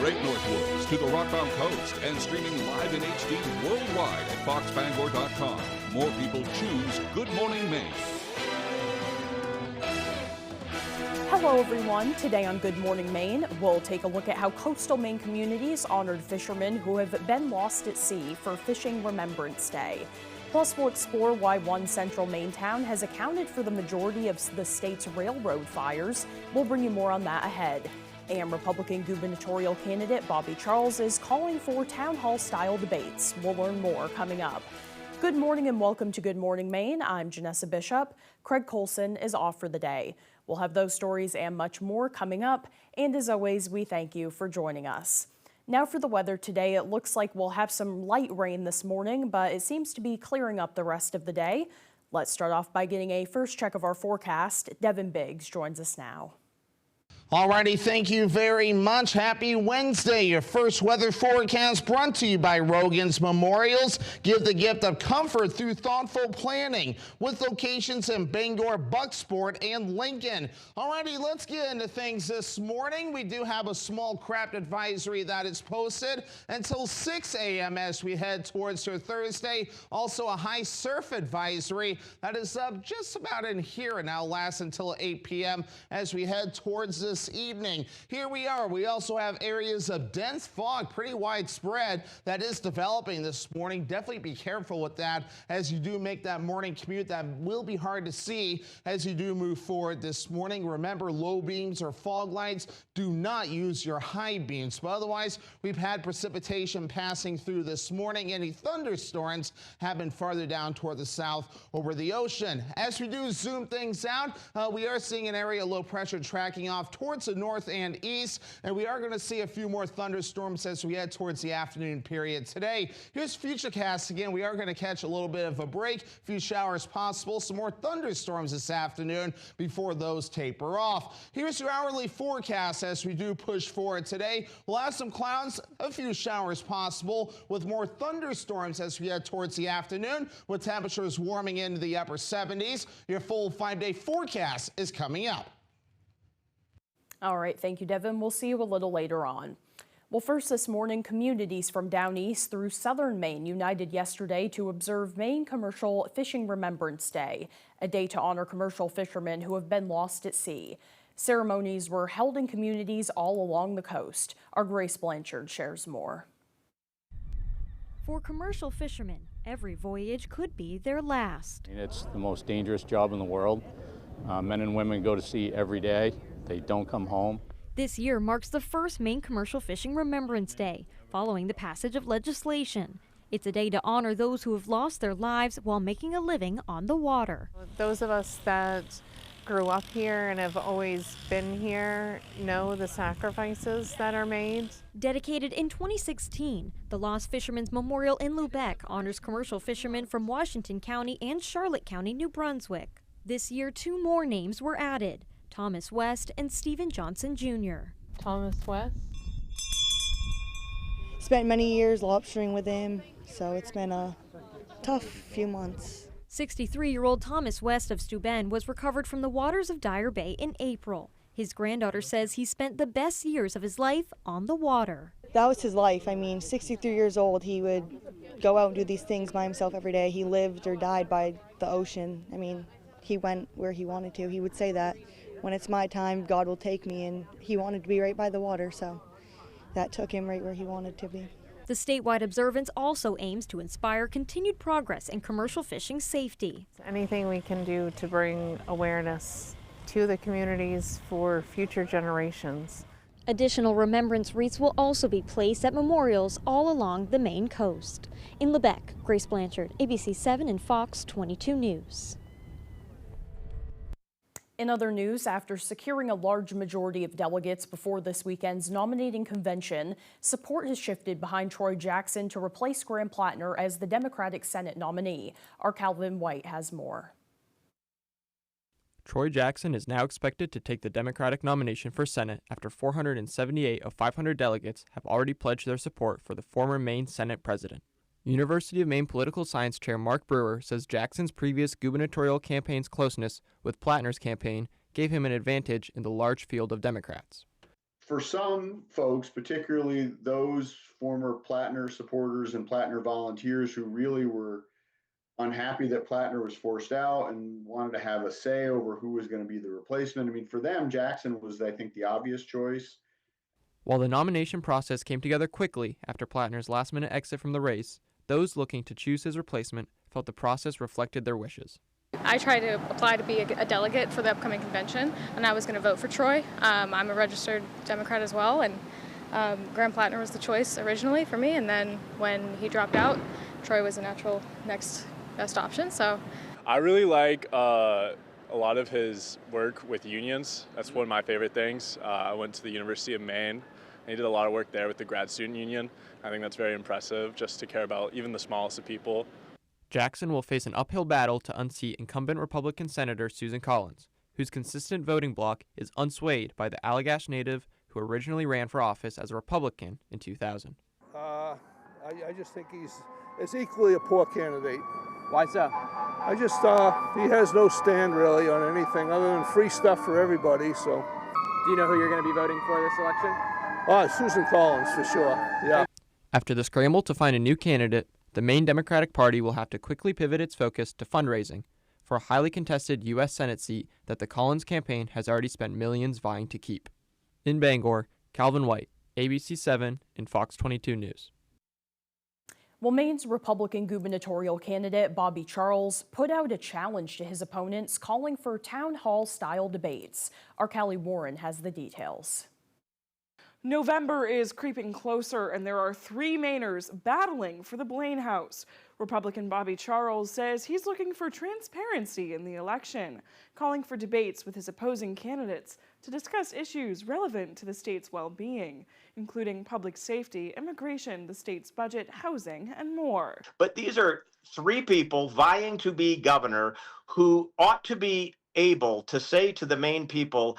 Great North Woods to the Rockbound Coast and streaming live in HD worldwide at foxbangor.com. More people choose Good Morning Maine. Hello everyone. Today on Good Morning Maine, we'll take a look at how coastal Maine communities honored fishermen who have been lost at sea for Fishing Remembrance Day. Plus, we'll explore why one central Maine town has accounted for the majority of the state's railroad fires. We'll bring you more on that ahead. And Republican gubernatorial candidate Bobby Charles is calling for town hall style debates. We'll learn more coming up. Good morning and welcome to Good Morning Maine. I'm Janessa Bishop. Craig Colson is off for the day. We'll have those stories and much more coming up. And as always, we thank you for joining us. Now for the weather today, it looks like we'll have some light rain this morning, but it seems to be clearing up the rest of the day. Let's start off by getting a first check of our forecast. Devin Biggs joins us now. Alrighty, thank you very much. Happy Wednesday. Your first weather forecast brought to you by Rogan's Memorials. Give the gift of comfort through thoughtful planning with locations in Bangor, Bucksport, and Lincoln. Alrighty, let's get into things this morning. We do have a small craft advisory that is posted until 6 a.m. as we head towards your Thursday. Also a high surf advisory that is up just about in here and now lasts until 8 p.m. as we head towards this evening. Here we are. We also have areas of dense fog, pretty widespread, that is developing this morning. Definitely be careful with that as you do make that morning commute. That will be hard to see as you do move forward this morning. Remember, low beams or fog lights, do not use your high beams. But otherwise, we've had precipitation passing through this morning. Any thunderstorms have been farther down toward the south over the ocean. As we do zoom things out, we are seeing an area of low pressure tracking off towards the north and east, and we are going to see a few more thunderstorms as we head towards the afternoon period today. Here's Futurecast again. We are going to catch a little bit of a break, a few showers possible, some more thunderstorms this afternoon before those taper off. Here's your hourly forecast as we do push forward today. We'll have some clouds, a few showers possible with more thunderstorms as we head towards the afternoon with temperatures warming into the upper 70s. Your full 5-day forecast is coming up. All right, thank you, Devin. We'll see you a little later on. Well, first this morning, communities from down east through southern Maine united yesterday to observe Maine Commercial Fishing Remembrance Day, a day to honor commercial fishermen who have been lost at sea. Ceremonies were held in communities all along the coast. Our Grace Blanchard shares more. For commercial fishermen, every voyage could be their last. It's the most dangerous job in the world. Men and women go to sea every day. They don't come home. This year marks the first Maine Commercial Fishing Remembrance Day, following the passage of legislation. It's a day to honor those who have lost their lives while making a living on the water. Those of us that grew up here and have always been here know the sacrifices that are made. Dedicated in 2016, the Lost Fishermen's Memorial in Lubec honors commercial fishermen from Washington County and Charlotte County, New Brunswick. This year, 2 more names were added: Thomas West and Stephen Johnson Jr. Thomas West. Spent many years lobstering with him, so it's been a tough few months. 63-year-old Thomas West of Steuben was recovered from the waters of Dyer Bay in April. His granddaughter says he spent the best years of his life on the water. That was his life. I mean, 63 years old, he would go out and do these things by himself every day. He lived or died by the ocean. I mean, he went where he wanted to. He would say that, when it's my time, God will take me, and he wanted to be right by the water, so that took him right where he wanted to be. The statewide observance also aims to inspire continued progress in commercial fishing safety. Anything we can do to bring awareness to the communities for future generations. Additional remembrance wreaths will also be placed at memorials all along the Maine coast. In Lubec, Grace Blanchard, ABC 7 and Fox 22 News. In other news, after securing a large majority of delegates before this weekend's nominating convention, support has shifted behind Troy Jackson to replace Graham Plattner as the Democratic Senate nominee. Our Calvin White has more. Troy Jackson is now expected to take the Democratic nomination for Senate after 478 of 500 delegates have already pledged their support for the former Maine Senate president. University of Maine political science chair Mark Brewer says Jackson's previous gubernatorial campaign's closeness with Plattner's campaign gave him an advantage in the large field of Democrats. for some folks, particularly those former Plattner supporters and Plattner volunteers who really were unhappy that Plattner was forced out and wanted to have a say over who was going to be the replacement. I mean, for them, Jackson was, I think, the obvious choice. While the nomination process came together quickly after Plattner's last-minute exit from the race, those looking to choose his replacement felt the process reflected their wishes. I tried to apply to be a delegate for the upcoming convention, and I was going to vote for Troy. I'm a registered Democrat as well, and Graham Plattner was the choice originally for me, and then when he dropped out, Troy was a natural next best option. So I really like a lot of his work with unions. That's one of my favorite things. I went to the University of Maine, and he did a lot of work there with the grad student union. I think that's very impressive, just to care about even the smallest of people. Jackson will face an uphill battle to unseat incumbent Republican Senator Susan Collins, whose consistent voting bloc is unswayed by the Allagash native who originally ran for office as a Republican in 2000. I just think he's equally a poor candidate. Why so? I just, he has no stand really on anything other than free stuff for everybody, so. Do you know who you're going to be voting for this election? Susan Collins, for sure, yeah. After the scramble to find a new candidate, the Maine Democratic Party will have to quickly pivot its focus to fundraising for a highly contested U.S. Senate seat that the Collins campaign has already spent millions vying to keep. In Bangor, Calvin White, ABC 7 and Fox 22 News. Well, Maine's Republican gubernatorial candidate Bobby Charles put out a challenge to his opponents, calling for town hall-style debates. Our Callie Warren has the details. November is creeping closer, and there are three Mainers battling for the Blaine House. Republican Bobby Charles says he's looking for transparency in the election, calling for debates with his opposing candidates to discuss issues relevant to the state's well-being, including public safety, immigration, the state's budget, housing, and more. But these are three people vying to be governor who ought to be able to say to the Maine people,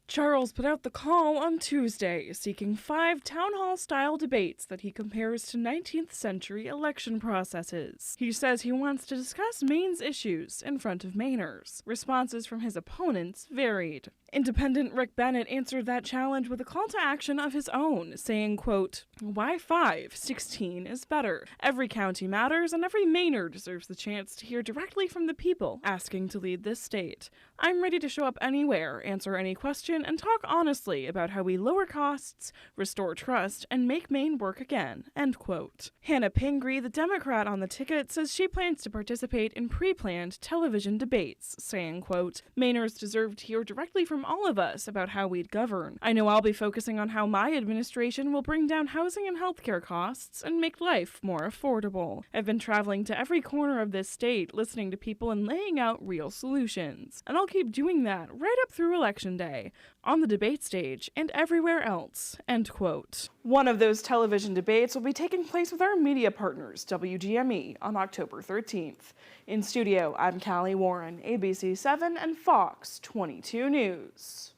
Charles put out the call on Tuesday, seeking 5 town hall-style debates that he compares to 19th century election processes. He says he wants to discuss Maine's issues in front of Mainers. Responses from his opponents varied. Independent Rick Bennett answered that challenge with a call to action of his own, saying, quote, "Why 5? 16 is better. Every county matters, and every Mainer deserves the chance to hear directly from the people asking to lead this state. I'm ready to show up anywhere, answer any question, and talk honestly about how we lower costs, restore trust, and make Maine work again," end quote. Hannah Pingree, the Democrat on the ticket, says she plans to participate in pre-planned television debates, saying, quote, "Mainers deserve to hear directly from all of us about how we'd govern. I know I'll be focusing on how my administration will bring down housing and healthcare costs and make life more affordable. I've been traveling to every corner of this state, listening to people and laying out real solutions. And I'll keep doing that right up through Election Day, on the debate stage, and everywhere else," end quote. One of those television debates will be taking place with our media partners, WGME, on October 13th. In studio, I'm Callie Warren, ABC 7 and Fox 22 News.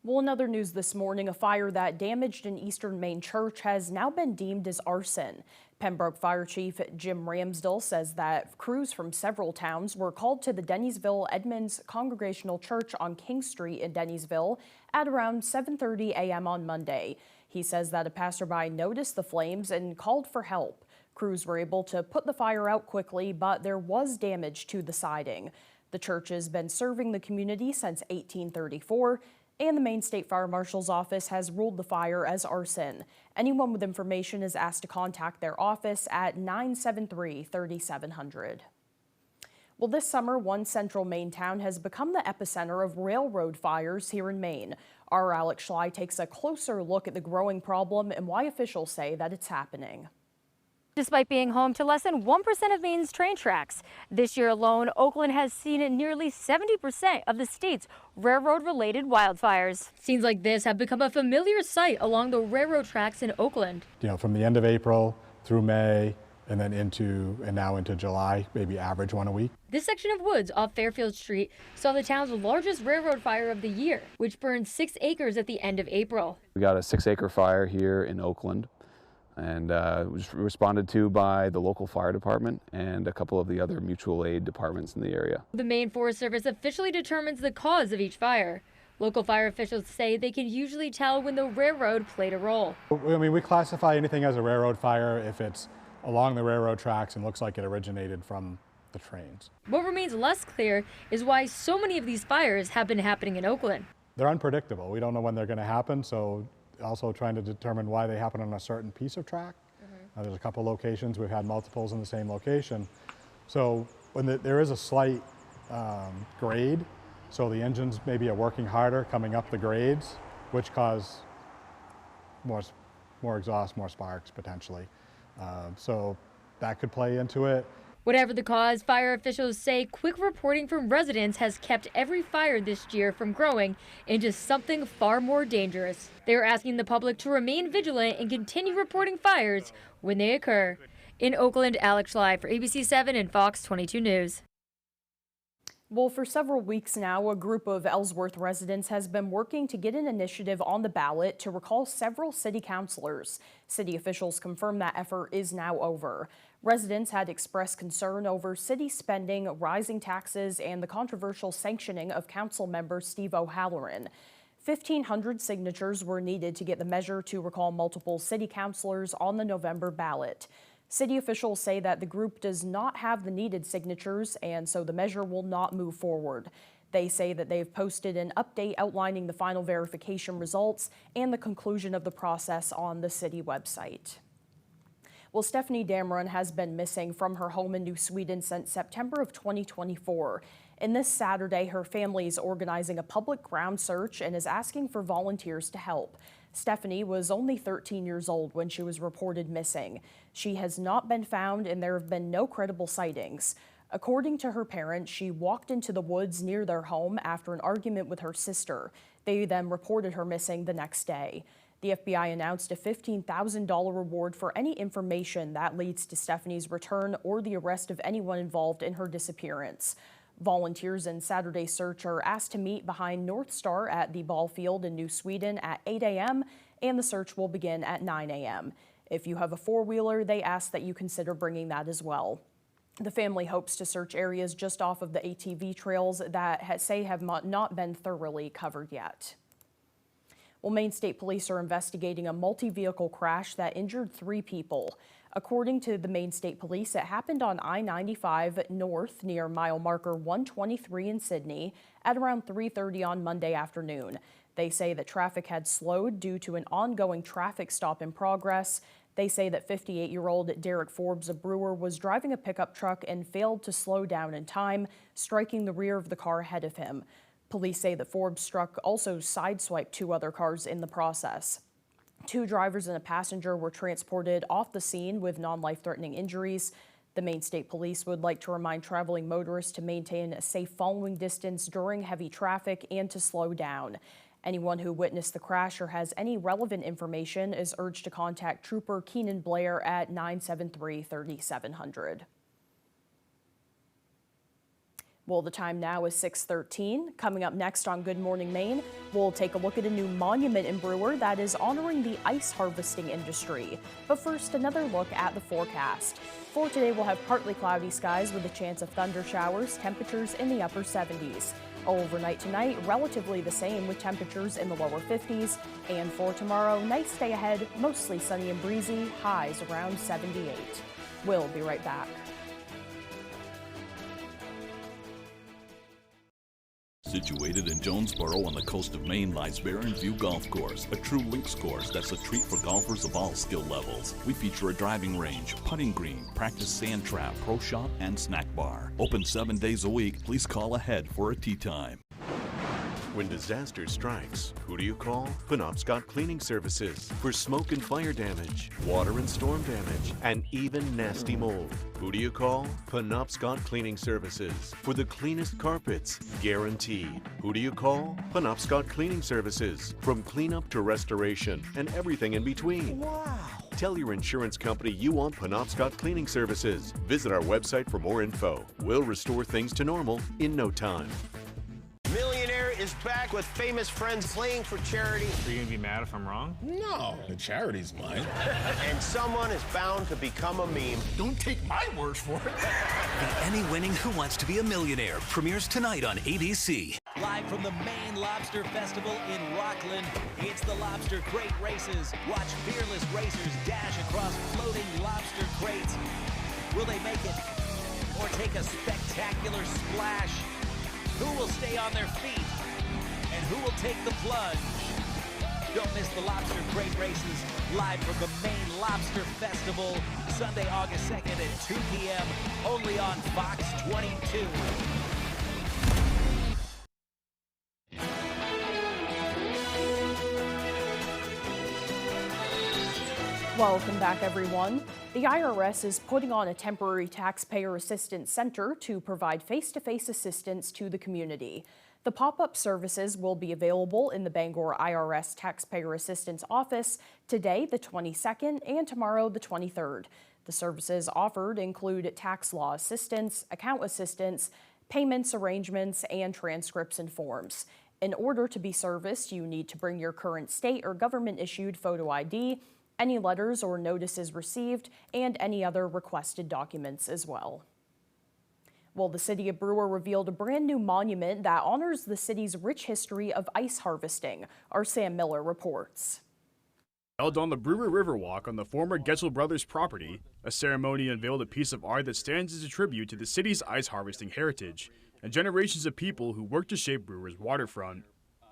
Well, in other news this morning, a fire that damaged an Eastern Maine church has now been deemed as arson. Pembroke Fire Chief Jim Ramsdell says that crews from several towns were called to the Denny'sville Edmonds Congregational Church on King Street in Denny'sville at around 7:30 a.m. on Monday. He says that a passerby noticed the flames and called for help. Crews were able to put the fire out quickly, but there was damage to the siding. The church has been serving the community since 1834, and the Maine State Fire Marshal's office has ruled the fire as arson. Anyone with information is asked to contact their office at 973-3700. Well, this summer, one central Maine town has become the epicenter of railroad fires here in Maine. Our Alex Schley takes a closer look at the growing problem and why officials say that it's happening. Despite being home to less than 1% of Maine's train tracks, this year alone, Oakland has seen nearly 70% of the state's railroad-related wildfires. Scenes like this have become a familiar sight along the railroad tracks in Oakland. You know, from the end of April through May, and then now into July, maybe average one a week. This section of woods off Fairfield Street saw the town's largest railroad fire of the year, which burned 6 acres at the end of April. We got a 6-acre fire here in Oakland, and was responded to by the local fire department and a couple of the other mutual aid departments in the area. The Maine Forest Service officially determines the cause of each fire. Local fire officials say they can usually tell when the railroad played a role. I mean, we classify anything as a railroad fire if it's along the railroad tracks and looks like it originated from the trains. What remains less clear is why so many of these fires have been happening in Oakland. They're unpredictable. We don't know when they're going to happen, so also trying to determine why they happen on a certain piece of track. There's a couple locations. We've had multiples in the same location. So when there is a slight grade, so the engines maybe are working harder coming up the grades, which cause more exhaust, more sparks potentially. So that could play into it. Whatever the cause, fire officials say quick reporting from residents has kept every fire this year from growing into something far more dangerous. They are asking the public to remain vigilant and continue reporting fires when they occur. In Oakland, Alex Schley for ABC 7 and Fox 22 News. Well, for several weeks now, a group of Ellsworth residents has been working to get an initiative on the ballot to recall several city councilors. City officials confirm that effort is now over. Residents had expressed concern over city spending, rising taxes, and the controversial sanctioning of council member Steve O'Halloran. 1,500 signatures were needed to get the measure to recall multiple city councilors on the November ballot. City officials say that the group does not have the needed signatures, and so the measure will not move forward. They say that they've posted an update outlining the final verification results and the conclusion of the process on the city website. Well, Stephanie Dameron has been missing from her home in New Sweden since September of 2024. And this Saturday, her family is organizing a public ground search and is asking for volunteers to help. Stephanie was only 13 years old when she was reported missing. She has not been found and there have been no credible sightings. According to her parents, she walked into the woods near their home after an argument with her sister. They then reported her missing the next day. The FBI announced a $15,000 reward for any information that leads to Stephanie's return or the arrest of anyone involved in her disappearance. Volunteers in Saturday's search are asked to meet behind North Star at the ball field in New Sweden at 8 a.m. and the search will begin at 9 a.m. If you have a four-wheeler, they ask that you consider bringing that as well. The family hopes to search areas just off of the ATV trails that have not been thoroughly covered yet. Well, Maine State Police are investigating a multi-vehicle crash that injured 3 people. According to the Maine State Police, it happened on I-95 north near mile marker 123 in Sydney at around 3:30 on Monday afternoon. They say that traffic had slowed due to an ongoing traffic stop in progress. They say that 58-year-old Derek Forbes, a brewer, was driving a pickup truck and failed to slow down in time, striking the rear of the car ahead of him. Police say that Forbes' truck also sideswiped 2 other cars in the process. 2 drivers and a passenger were transported off the scene with non-life-threatening injuries. The Maine State Police would like to remind traveling motorists to maintain a safe following distance during heavy traffic and to slow down. Anyone who witnessed the crash or has any relevant information is urged to contact Trooper Keenan Blair at 973-3700. Well, the time now is 6:13. Coming up next on Good Morning Maine, we'll take a look at a new monument in Brewer that is honoring the ice harvesting industry. But first, another look at the forecast. For today, we'll have partly cloudy skies with a chance of thunder showers, temperatures in the upper 70s. Overnight tonight, relatively the same with temperatures in the lower 50s. And for tomorrow, nice day ahead, mostly sunny and breezy, highs around 78. We'll be right back. Situated in Jonesboro on the coast of Maine lies Barren View Golf Course, a true links course that's a treat for golfers of all skill levels. We feature a driving range, putting green, practice sand trap, pro shop, and snack bar. Open 7 days a week. Please call ahead for a tee time. When disaster strikes, who do you call? Penobscot Cleaning Services for smoke and fire damage, water and storm damage, and even nasty mold. Who do you call? Penobscot Cleaning Services for the cleanest carpets, guaranteed. Who do you call? Penobscot Cleaning Services, from cleanup to restoration and everything in between. Wow! Tell your insurance company you want Penobscot Cleaning Services. Visit our website for more info. We'll restore things to normal in no time. Millionaire is back with famous friends playing for charity. Are you gonna be mad if I'm wrong? No, the charity's mine. And someone is bound to become a meme. Don't take my word for it. The Emmy-winning Who Wants to Be a Millionaire premieres tonight on ABC. Live from the Maine Lobster Festival in Rockland, it's the Lobster Crate Races. Watch fearless racers dash across floating lobster crates. Will they make it or take a spectacular splash? Who will stay on their feet and who will take the plunge? Don't miss the Lobster Crate Races live from the Maine Lobster Festival, Sunday, August 2nd at 2 p.m. only on Fox 22. Welcome back, everyone. The IRS is putting on a temporary taxpayer assistance center to provide face-to-face assistance to the community. The pop-up services will be available in the Bangor IRS Taxpayer Assistance Office today, the 22nd, and tomorrow, the 23rd. The services offered include tax law assistance, account assistance, payments arrangements, and transcripts and forms. In order to be serviced, you need to bring your current state or government-issued photo ID, any letters or notices received, and any other requested documents as well. Well, the city of Brewer revealed a brand new monument that honors the city's rich history of ice harvesting. Our Sam Miller reports. Held on the Brewer Riverwalk on the former Getchell Brothers property, a ceremony unveiled a piece of art that stands as a tribute to the city's ice harvesting heritage and generations of people who worked to shape Brewer's waterfront.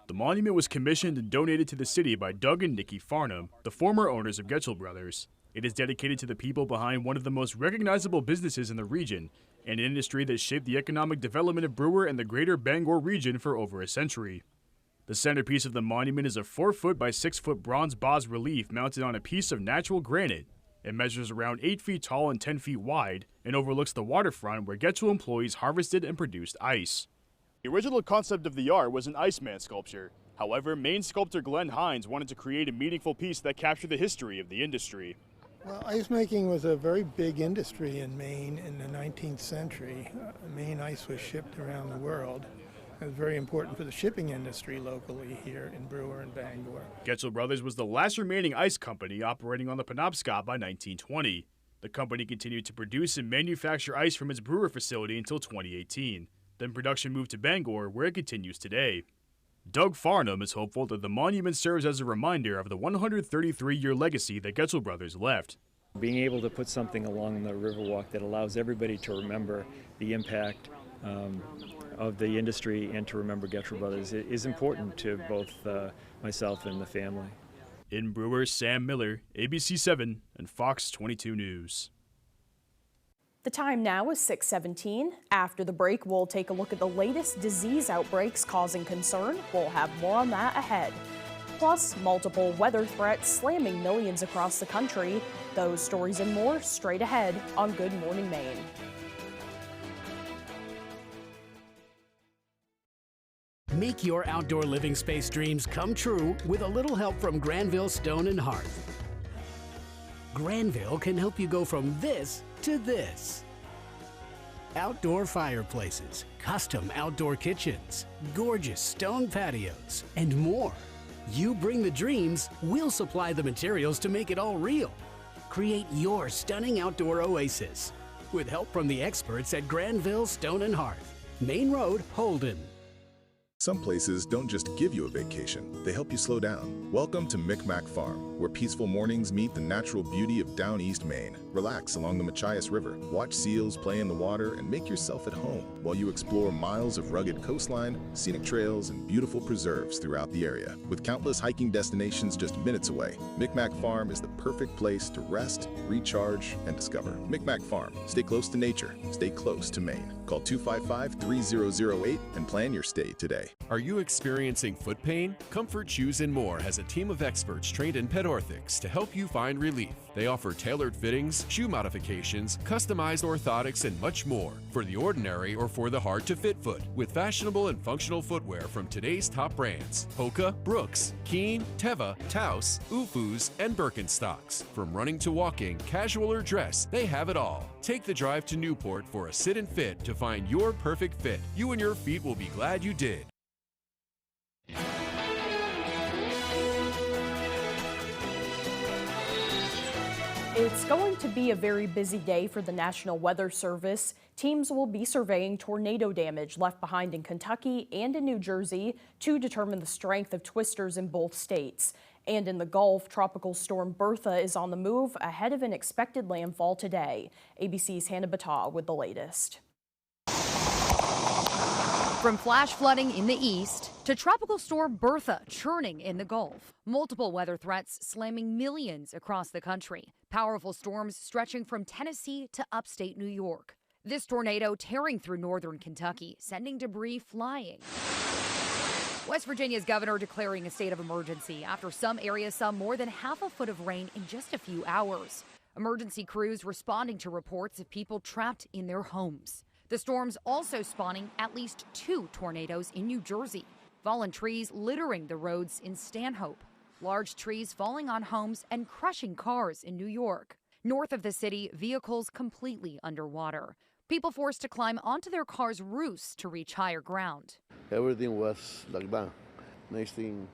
The monument was commissioned and donated to the city by Doug and Nikki Farnham, the former owners of Getchell Brothers. It is dedicated to the people behind one of the most recognizable businesses in the region, an industry that shaped the economic development of Brewer and the greater Bangor region for over a century. The centerpiece of the monument is a 4-foot by 6-foot bronze bas-relief mounted on a piece of natural granite. It measures around 8 feet tall and 10 feet wide and overlooks the waterfront where Getchell employees harvested and produced ice. The original concept of the art was an Iceman sculpture. However, Maine sculptor Glenn Hines wanted to create a meaningful piece that captured the history of the industry. Well, ice making was a very big industry in Maine in the 19th century. Maine ice was shipped around the world. It was very important for the shipping industry locally here in Brewer and Bangor. Getchell Brothers was the last remaining ice company operating on the Penobscot by 1920. The company continued to produce and manufacture ice from its Brewer facility until 2018. Then production moved to Bangor, where it continues today. Doug Farnham is hopeful that the monument serves as a reminder of the 133-year legacy that Getchell Brothers left. Being able to put something along the Riverwalk that allows everybody to remember the impact of the industry and to remember Getchell Brothers is important to both myself and the family. In Brewer, Sam Miller, ABC 7 and Fox 22 News. The time now is 6:17. After the break, we'll take a look at the latest disease outbreaks causing concern. We'll have more on that ahead. Plus, multiple weather threats slamming millions across the country. Those stories and more straight ahead on Good Morning Maine. Make your outdoor living space dreams come true with a little help from Granville Stone and Hearth. Granville can help you go from this to this. Outdoor fireplaces, custom outdoor kitchens, gorgeous stone patios, and more. You bring the dreams, we'll supply the materials to make it all real. Create your stunning outdoor oasis with help from the experts at Granville Stone and Hearth, Main Road, Holden. Some places don't just give you a vacation, they help you slow down. Welcome to Micmac Farm, where peaceful mornings meet the natural beauty of down east Maine. Relax along the Machias River, watch seals play in the water, and make yourself at home while you explore miles of rugged coastline, scenic trails, and beautiful preserves throughout the area. With countless hiking destinations just minutes away, Micmac Farm is the perfect place to rest, recharge, and discover. Micmac Farm. Stay close to nature. Stay close to Maine. Call 255-3008 and plan your stay today. Are you experiencing foot pain? Comfort Shoes & More has a team of experts trained in pet orthics to help you find relief. They offer tailored fittings, shoe modifications, customized orthotics, and much more for the ordinary or for the hard-to-fit foot, with fashionable and functional footwear from today's top brands: Hoka, Brooks, Keen, Teva, Taos, Ufus, and Birkenstocks. From running to walking, casual or dress, they have it all. Take the drive to Newport for a sit and fit to find your perfect fit. You and your feet will be glad you did. It's going to be a very busy day for the National Weather Service. Teams will be surveying tornado damage left behind in Kentucky and in New Jersey to determine the strength of twisters in both states. And in the Gulf, Tropical Storm Bertha is on the move ahead of an expected landfall today. ABC's Hannah Battah with the latest. From flash flooding in the east to Tropical Storm Bertha churning in the Gulf. Multiple weather threats slamming millions across the country. Powerful storms stretching from Tennessee to upstate New York. This tornado tearing through northern Kentucky, sending debris flying. West Virginia's governor declaring a state of emergency after some areas saw more than half a foot of rain in just a few hours. Emergency crews responding to reports of people trapped in their homes. The storm's also spawning at least 2 tornadoes in New Jersey. Fallen trees littering the roads in Stanhope. Large trees falling on homes and crushing cars in New York. North of the city, vehicles completely underwater. People forced to climb onto their cars' roofs to reach higher ground. Everything was like that. Next thing,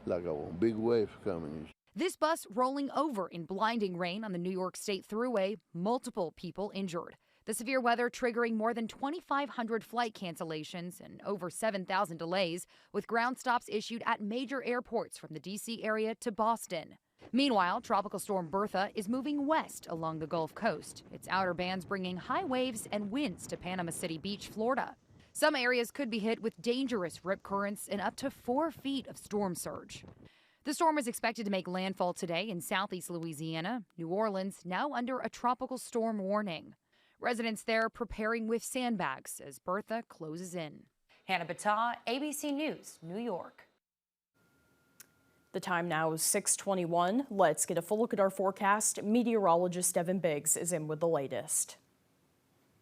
like a big wave coming. This bus rolling over in blinding rain on the New York State Thruway, multiple people injured. The severe weather triggering more than 2,500 flight cancellations and over 7,000 delays, with ground stops issued at major airports from the D.C. area to Boston. Meanwhile, Tropical Storm Bertha is moving west along the Gulf Coast, its outer bands bringing high waves and winds to Panama City Beach, Florida. Some areas could be hit with dangerous rip currents and up to 4 feet of storm surge. The storm is expected to make landfall today in southeast Louisiana. New Orleans now under a tropical storm warning. Residents there preparing with sandbags as Bertha closes in. Hannah Battah, ABC News, New York. The time now is 6:21. Let's get a full look at our forecast. Meteorologist Devin Biggs is in with the latest.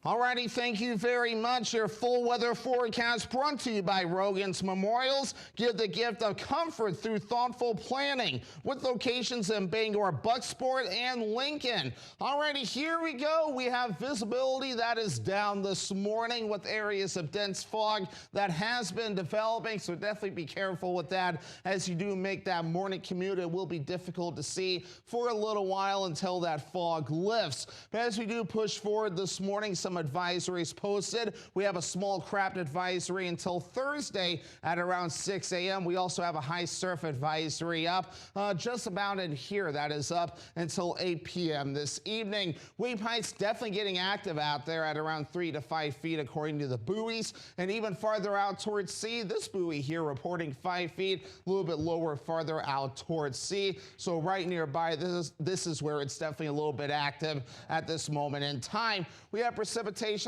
Alrighty, thank you very much. Your full weather forecast brought to you by Rogan's Memorials. Give the gift of comfort through thoughtful planning with locations in Bangor, Bucksport, and Lincoln. Alrighty, here we go. We have visibility that is down this morning with areas of dense fog that has been developing, so definitely be careful with that as you do make that morning commute. It will be difficult to see for a little while until that fog lifts. But as we do push forward this morning, some advisories posted. We have a small craft advisory until Thursday at around 6 a.m. We also have a high surf advisory up just about in here. That is up until 8 p.m. this evening. Wave heights definitely getting active out there at around 3 to 5 feet according to the buoys, and even farther out towards sea. This buoy here reporting 5 feet, a little bit lower farther out towards sea. So right nearby, this is where it's definitely a little bit active at this moment in time. We have precipitation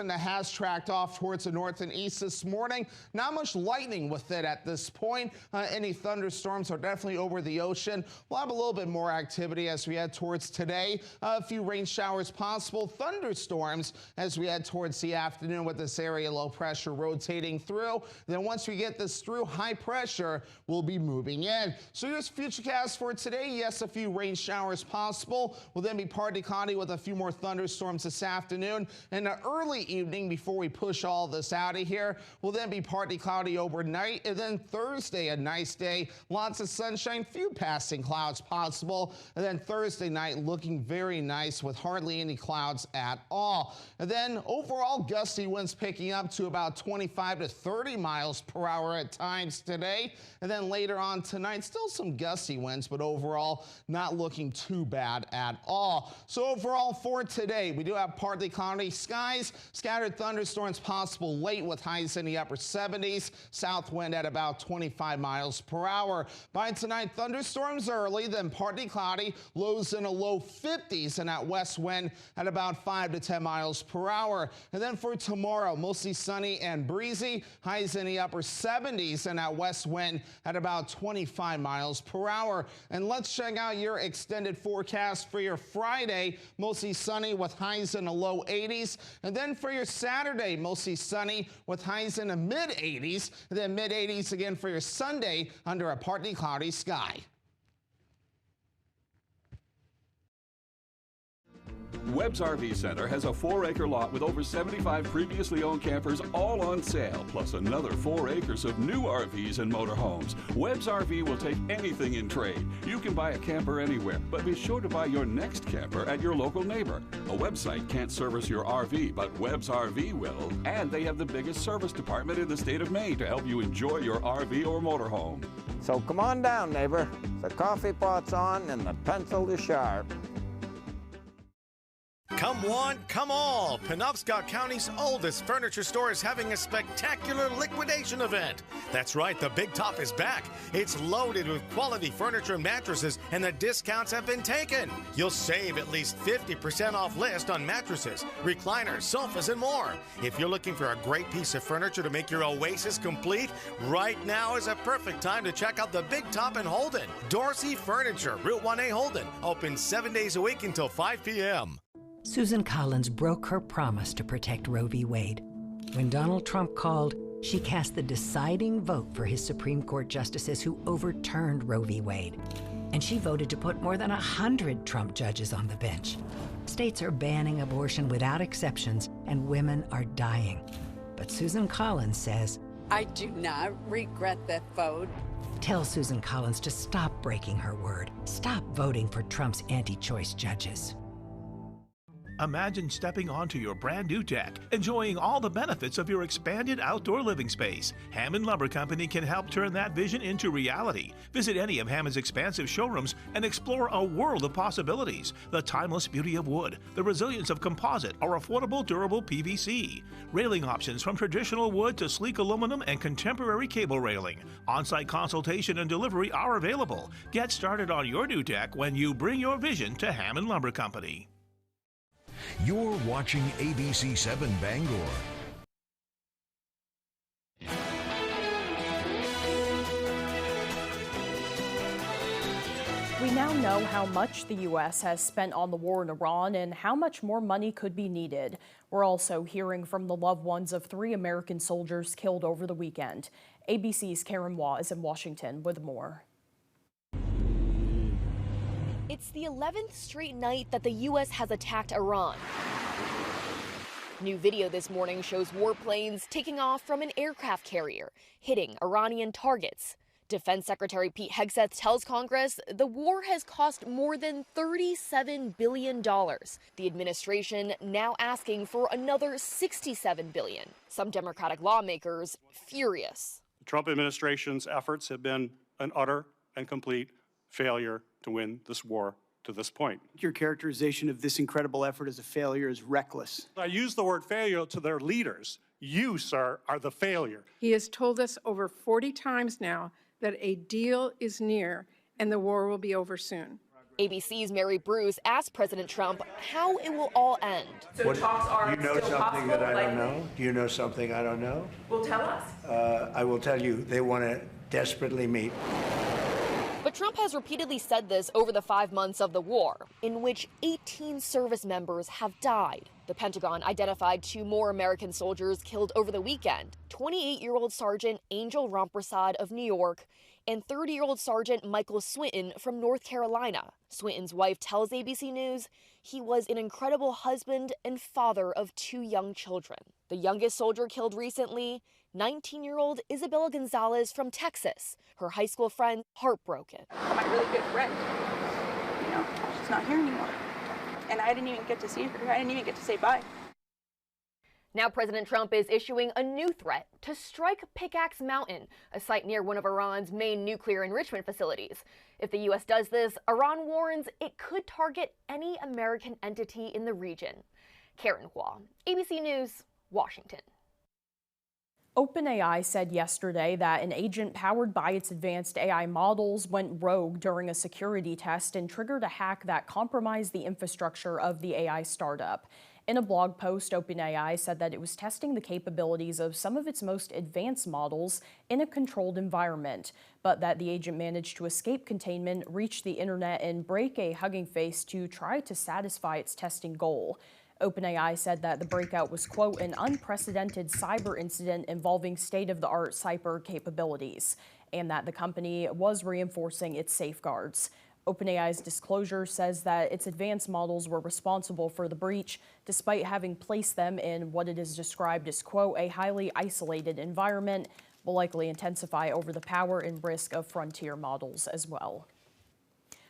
that has tracked off towards the north and east this morning. Not much lightning with it at this point. Any thunderstorms are definitely over the ocean. We'll have a little bit more activity as we head towards today. A few rain showers possible. Thunderstorms as we head towards the afternoon with this area low pressure rotating through. Then once we get this through, high pressure will be moving in. So here's futurecast for today. Yes, a few rain showers possible. Will then be partly cloudy with a few more thunderstorms this afternoon. In the early evening before we push all this out of here, will then be partly cloudy overnight, and then Thursday a nice day, lots of sunshine, few passing clouds possible, and then Thursday night looking very nice with hardly any clouds at all. And then overall gusty winds picking up to about 25 to 30 miles per hour at times today, and then later on tonight still some gusty winds, but overall not looking too bad at all. So overall for today, we do have partly cloudy skies, scattered thunderstorms possible late with highs in the upper 70s, south wind at about 25 miles per hour. By tonight, thunderstorms early, then partly cloudy, lows in the low 50s, and that west wind at about 5 to 10 miles per hour. And then for tomorrow, mostly sunny and breezy, highs in the upper 70s, and that west wind at about 25 miles per hour. And let's check out your extended forecast for your Friday, mostly sunny with highs in the low 80s. And then for your Saturday, mostly sunny with highs in the mid 80s, and then mid 80s again for your Sunday under a partly cloudy sky. Webb's RV Center has a 4-acre lot with over 75 previously owned campers all on sale, plus another 4 acres of new RVs and motorhomes. Webb's RV will take anything in trade. You can buy a camper anywhere, but be sure to buy your next camper at your local neighbor. A website can't service your RV, but Webb's RV will. And they have the biggest service department in the state of Maine to help you enjoy your RV or motorhome. So come on down, neighbor. The coffee pot's on and the pencil is sharp. Come one, come all! Penobscot County's oldest furniture store is having a spectacular liquidation event. That's right, the Big Top is back. It's loaded with quality furniture and mattresses, and the discounts have been taken. You'll save at least 50% off list on mattresses, recliners, sofas, and more. If you're looking for a great piece of furniture to make your oasis complete, right now is a perfect time to check out the Big Top in Holden. Dorsey Furniture, Route 1A Holden, open 7 days a week until 5 p.m. Susan Collins broke her promise to protect Roe v. Wade. When Donald Trump called, she cast the deciding vote for his Supreme Court justices who overturned Roe v. Wade. And she voted to put more than 100 Trump judges on the bench. States are banning abortion without exceptions, and women are dying. But Susan Collins says, I do not regret that vote. Tell Susan Collins to stop breaking her word. Stop voting for Trump's anti-choice judges. Imagine stepping onto your brand new deck, enjoying all the benefits of your expanded outdoor living space. Hammond Lumber Company can help turn that vision into reality. Visit any of Hammond's expansive showrooms and explore a world of possibilities. The timeless beauty of wood, the resilience of composite or affordable durable PVC. Railing options from traditional wood to sleek aluminum and contemporary cable railing. On-site consultation and delivery are available. Get started on your new deck when you bring your vision to Hammond Lumber Company. You're watching ABC 7 Bangor. We now know how much the U.S. has spent on the war in Iran and how much more money could be needed. We're also hearing from the loved ones of 3 American soldiers killed over the weekend. ABC's Karen Waugh is in Washington with more. It's the 11th straight night that the U.S. has attacked Iran. New video this morning shows warplanes taking off from an aircraft carrier, hitting Iranian targets. Defense Secretary Pete Hegseth tells Congress the war has cost more than $37 billion. The administration now asking for another $67 billion. Some Democratic lawmakers furious. The Trump administration's efforts have been an utter and complete failure to win this war to this point. Your characterization of this incredible effort as a failure is reckless. I use the word failure to their leaders. You, sir, are the failure. He has told us over 40 times now that a deal is near and the war will be over soon. ABC's Mary Bruce asked President Trump how it will all end. So talks are you know something possible, that I don't know? Do you know something I don't know? Well, tell us. I will tell you, they want to desperately meet. But Trump has repeatedly said this over the 5 months of the war, in which 18 service members have died. The Pentagon identified 2 more American soldiers killed over the weekend, 28-year-old Sergeant Angel Rampersad of New York and 30-year-old Sergeant Michael Swinton from North Carolina. Swinton's wife tells ABC News he was an incredible husband and father of 2 young children. The youngest soldier killed recently, 19-year-old Isabella Gonzalez from Texas. Her high school friend heartbroken. My really good friend, she's not here anymore. And I didn't even get to see her. I didn't even get to say bye. Now President Trump is issuing a new threat to strike Pickaxe Mountain, a site near one of Iran's main nuclear enrichment facilities. If the U.S. does this, Iran warns it could target any American entity in the region. Karen Waugh, ABC News, Washington. OpenAI said yesterday that an agent powered by its advanced AI models went rogue during a security test and triggered a hack that compromised the infrastructure of the AI startup. In a blog post, OpenAI said that it was testing the capabilities of some of its most advanced models in a controlled environment, but that the agent managed to escape containment, reach the internet, and break a Hugging Face to try to satisfy its testing goal. OpenAI said that the breakout was, quote, an unprecedented cyber incident involving state-of-the-art cyber capabilities, and that the company was reinforcing its safeguards. OpenAI's disclosure says that its advanced models were responsible for the breach, despite having placed them in what it is described as, quote, a highly isolated environment, will likely intensify over the power and risk of frontier models as well.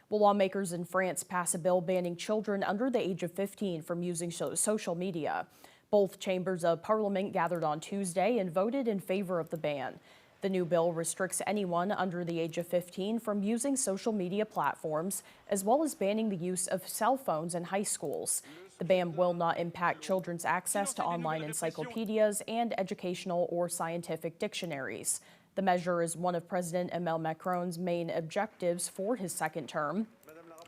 Well, lawmakers in France pass a bill banning children under the age of 15 from using social media. Both chambers of parliament gathered on Tuesday and voted in favor of the ban. The new bill restricts anyone under the age of 15 from using social media platforms, as well as banning the use of cell phones in high schools. The ban will not impact children's access to online encyclopedias and educational or scientific dictionaries. The measure is one of President Emmanuel Macron's main objectives for his second term.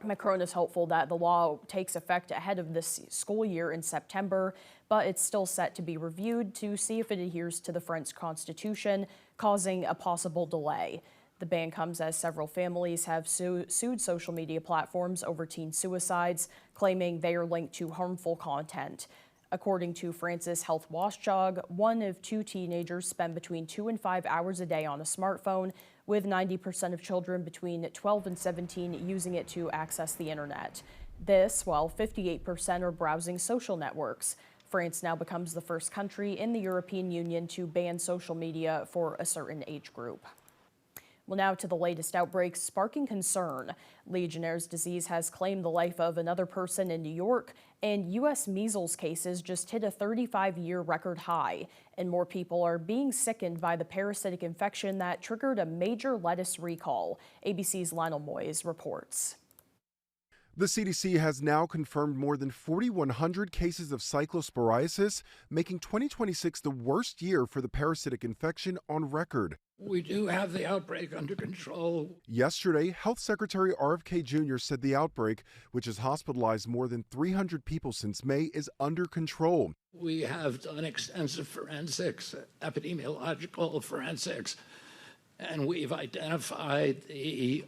Macron is hopeful that the law takes effect ahead of this school year in September, but it's still set to be reviewed to see if it adheres to the French Constitution, causing a possible delay. The ban comes as several families have sued social media platforms over teen suicides, claiming they are linked to harmful content. According to France's health watchdog, 1 of 2 teenagers spend between 2 and 5 hours a day on a smartphone, with 90% of children between 12 and 17 using it to access the internet. This, while 58% are browsing social networks. France now becomes the first country in the European Union to ban social media for a certain age group. Well, now to the latest outbreaks sparking concern. Legionnaire's disease has claimed the life of another person in New York, and U.S. measles cases just hit a 35-year record high, and more people are being sickened by the parasitic infection that triggered a major lettuce recall. ABC's Lionel Moyes reports. The CDC has now confirmed more than 4,100 cases of cyclosporiasis, making 2026 the worst year for the parasitic infection on record. We do have the outbreak under control. Yesterday, Health Secretary RFK Jr. said the outbreak, which has hospitalized more than 300 people since May, is under control. We have done extensive forensics, epidemiological forensics, and we've identified the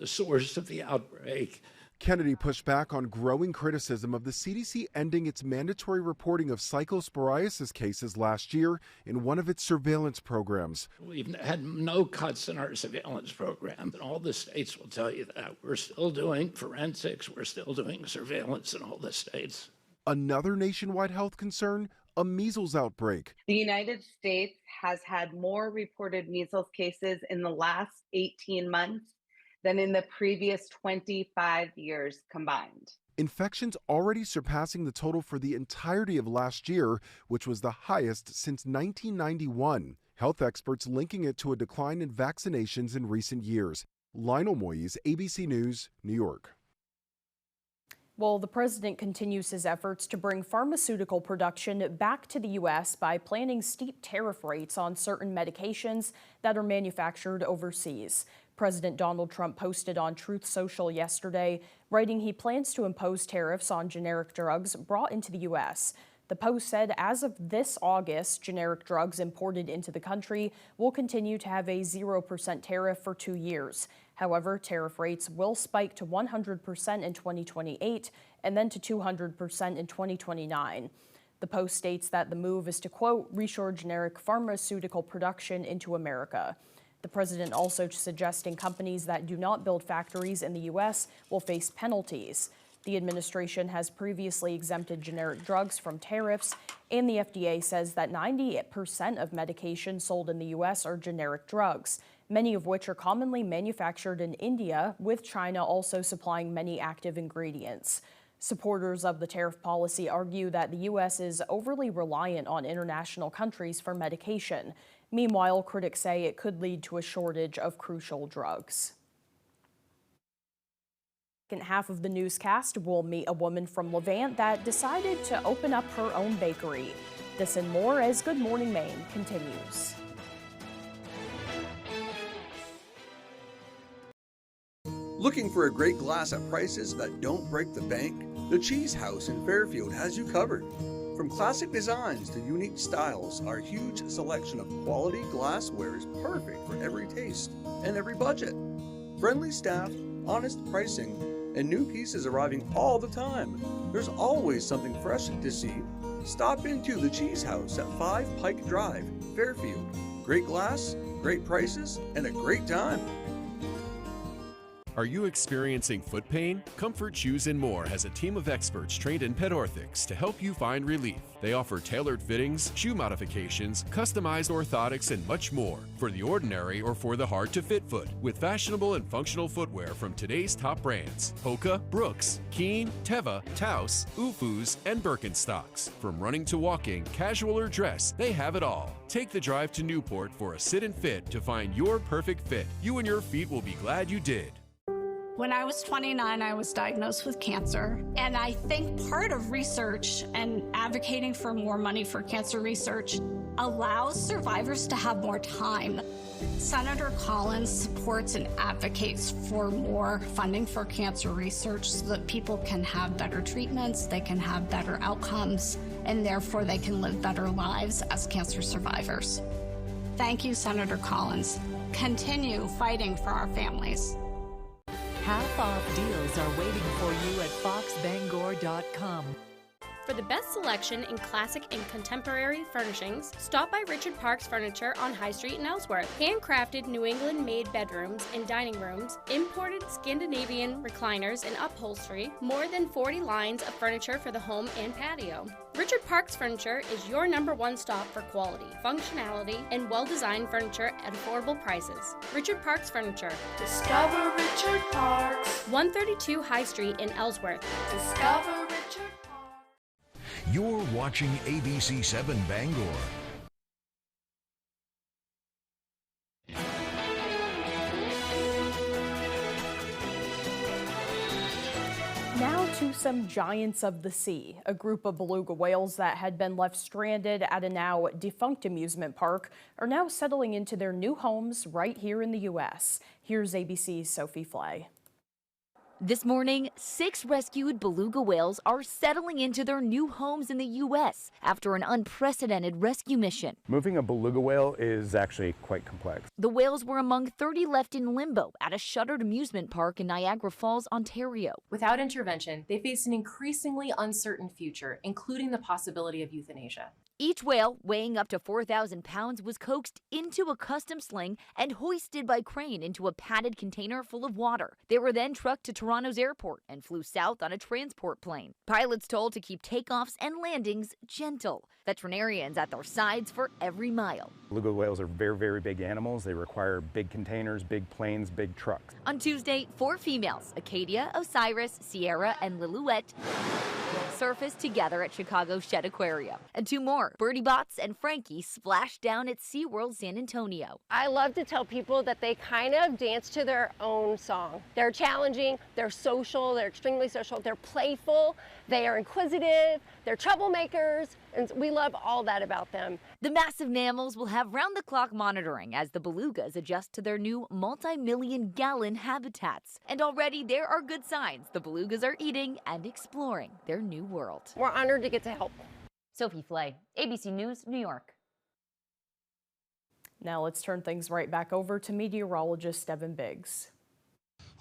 source of the outbreak. Kennedy pushed back on growing criticism of the CDC ending its mandatory reporting of cyclosporiasis cases last year in one of its surveillance programs. We've had no cuts in our surveillance program, and all the states will tell you that. We're still doing forensics, we're still doing surveillance in all the states. Another nationwide health concern, a measles outbreak. The United States has had more reported measles cases in the last 18 months than in the previous 25 years combined. Infections already surpassing the total for the entirety of last year, which was the highest since 1991. Health experts linking it to a decline in vaccinations in recent years. Lionel Moyes, ABC News, New York. Well, the president continues his efforts to bring pharmaceutical production back to the U.S. by planning steep tariff rates on certain medications that are manufactured overseas. President Donald Trump posted on Truth Social yesterday, writing he plans to impose tariffs on generic drugs brought into the U.S. The Post said as of this August, generic drugs imported into the country will continue to have a 0% tariff for 2 years. However, tariff rates will spike to 100% in 2028 and then to 200% in 2029. The Post states that the move is to, quote, reshore generic pharmaceutical production into America. The president also suggesting companies that do not build factories in the U.S. will face penalties. The administration has previously exempted generic drugs from tariffs, and the FDA says that 90% of medications sold in the U.S. are generic drugs, many of which are commonly manufactured in India, with China also supplying many active ingredients. Supporters of the tariff policy argue that the U.S. is overly reliant on international countries for medication. Meanwhile, critics say it could lead to a shortage of crucial drugs. Second half of the newscast, we'll meet a woman from Levant that decided to open up her own bakery. This and more as Good Morning Maine continues. Looking for a great glass at prices that don't break the bank? The Cheese House in Fairfield has you covered. From classic designs to unique styles, our huge selection of quality glassware is perfect for every taste and every budget. Friendly staff, honest pricing, and new pieces arriving all the time. There's always something fresh to see. Stop into the Cheese House at 5 Pike Drive, Fairfield. Great glass, great prices, and a great time. Are you experiencing foot pain? Comfort Shoes & More has a team of experts trained in pet orthics to help you find relief. They offer tailored fittings, shoe modifications, customized orthotics, and much more for the ordinary or for the hard-to-fit foot, with fashionable and functional footwear from today's top brands: Hoka, Brooks, Keen, Teva, Taos, Ufus, and Birkenstocks. From running to walking, casual or dress, they have it all. Take the drive to Newport for a sit and fit to find your perfect fit. You and your feet will be glad you did. When I was 29, I was diagnosed with cancer. And I think part of research and advocating for more money for cancer research allows survivors to have more time. Senator Collins supports and advocates for more funding for cancer research so that people can have better treatments, they can have better outcomes, and therefore they can live better lives as cancer survivors. Thank you, Senator Collins. Continue fighting for our families. Half-off deals are waiting for you at foxbangor.com. For the best selection in classic and contemporary furnishings, stop by Richard Parks Furniture on High Street in Ellsworth. Handcrafted New England-made bedrooms and dining rooms, imported Scandinavian recliners and upholstery, more than 40 lines of furniture for the home and patio. Richard Parks Furniture is your #1 stop for quality, functionality, and well-designed furniture at affordable prices. Richard Parks Furniture. Discover Richard Parks. 132 High Street in Ellsworth. Discover Richard. You're watching ABC 7 Bangor. Now to some giants of the sea. A group of beluga whales that had been left stranded at a now defunct amusement park are now settling into their new homes right here in the U.S. Here's ABC's Sophie Flay. This morning, 6 rescued beluga whales are settling into their new homes in the U.S. after an unprecedented rescue mission. Moving a beluga whale is actually quite complex. The whales were among 30 left in limbo at a shuttered amusement park in Niagara Falls, Ontario. Without intervention, they face an increasingly uncertain future, including the possibility of euthanasia. Each whale, weighing up to 4,000 pounds, was coaxed into a custom sling and hoisted by crane into a padded container full of water. They were then trucked to Toronto's airport and flew south on a transport plane. Pilots told to keep takeoffs and landings gentle. Veterinarians at their sides for every mile. Beluga whales are very, very big animals. They require big containers, big planes, big trucks. On Tuesday, 4 females, Acadia, Osiris, Sierra, and Lillooet, surfaced together at Chicago's Shedd Aquarium. And 2 more, Birdie Bots and Frankie, splashed down at SeaWorld San Antonio. I love to tell people that they kind of dance to their own song. They're challenging, they're social, they're extremely social, they're playful, they are inquisitive, they're troublemakers, and we love all that about them. The massive mammals will have round-the-clock monitoring as the belugas adjust to their new multi-million-gallon habitats. And already there are good signs the belugas are eating and exploring their new world. We're honored to get to help. Sophie Flay, ABC News, New York. Now let's turn things right back over to meteorologist Evan Biggs.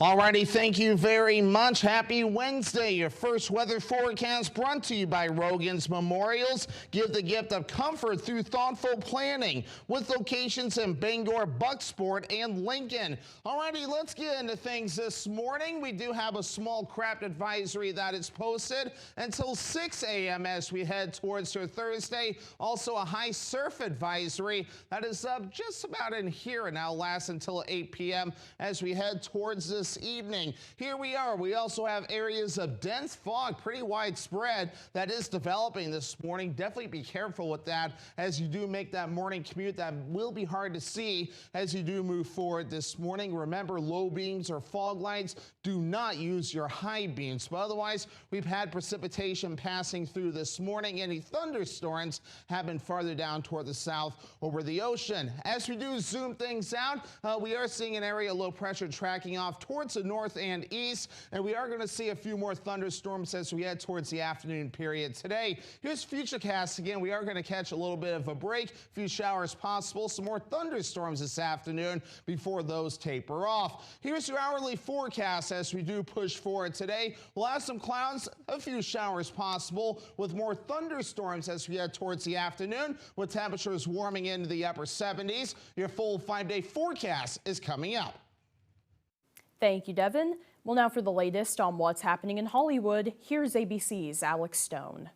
Alrighty, thank you very much. Happy Wednesday. Your first weather forecast brought to you by Rogan's Memorials. Give the gift of comfort through thoughtful planning with locations in Bangor, Bucksport, and Lincoln. Alrighty, let's get into things this morning. We do have a small craft advisory that is posted until 6 a.m. as we head towards your Thursday. Also a high surf advisory that is up just about in here and now lasts until 8 p.m. as we head towards this evening. Here we are. We also have areas of dense fog, pretty widespread, that is developing this morning. Definitely be careful with that as you do make that morning commute. That will be hard to see as you do move forward this morning. Remember, low beams or fog lights, do not use your high beams. But otherwise, we've had precipitation passing through this morning. Any thunderstorms have been farther down toward the south over the ocean. As we do zoom things out, we are seeing an area of low pressure tracking off towards the north and east, and we are going to see a few more thunderstorms as we head towards the afternoon period today. Here's Futurecast again. We are going to catch a little bit of a break, a few showers possible, some more thunderstorms this afternoon before those taper off. Here's your hourly forecast as we do push forward today. We'll have some clouds, a few showers possible with more thunderstorms as we head towards the afternoon with temperatures warming into the upper 70s. Your full 5-day forecast is coming up. Thank you, Devin. Well, now for the latest on what's happening in Hollywood, here's ABC's Alex Stone.